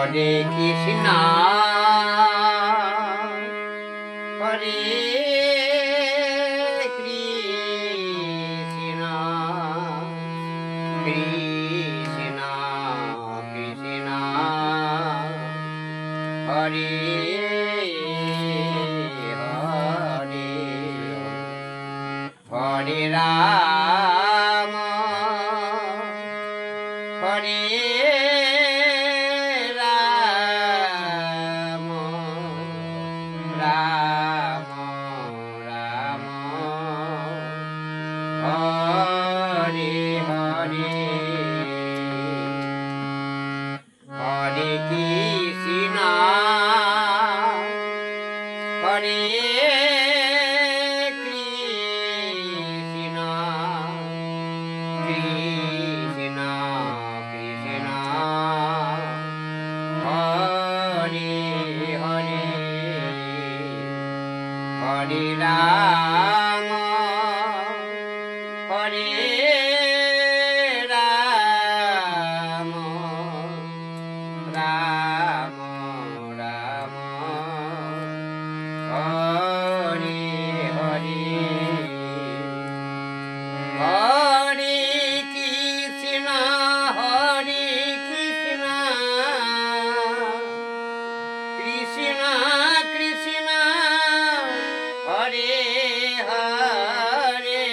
Hare Krishna Hare Krishna Krishna Krishna Hare Hare Hare Ram Hare Ram Ram Ram Hare Hare Hare Krishna Hare Krishna Krishna Krishna Hare Hare Hare Ram Hare Ram Ram Ram Hare Hare Hare Krishna Krishna Krishna Hare Hare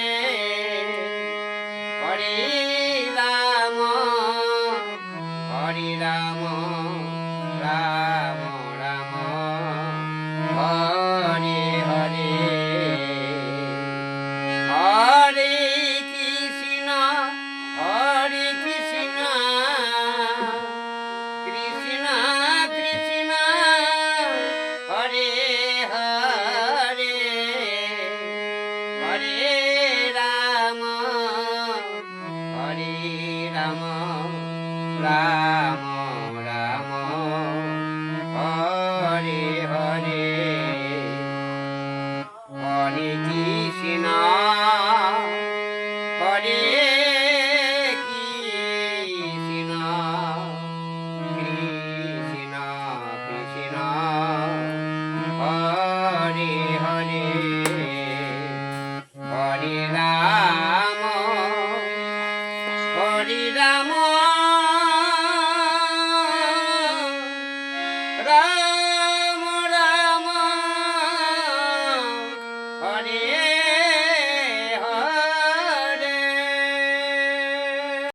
Hare Ram Ram Ram Hare Hare Hare Krishna Krishna Krishna Hare Hare Hare Ram Ram Ram Hare Hare Hare Krishna Hare Krishna Krishna Krishna Hare Hare Hare Ram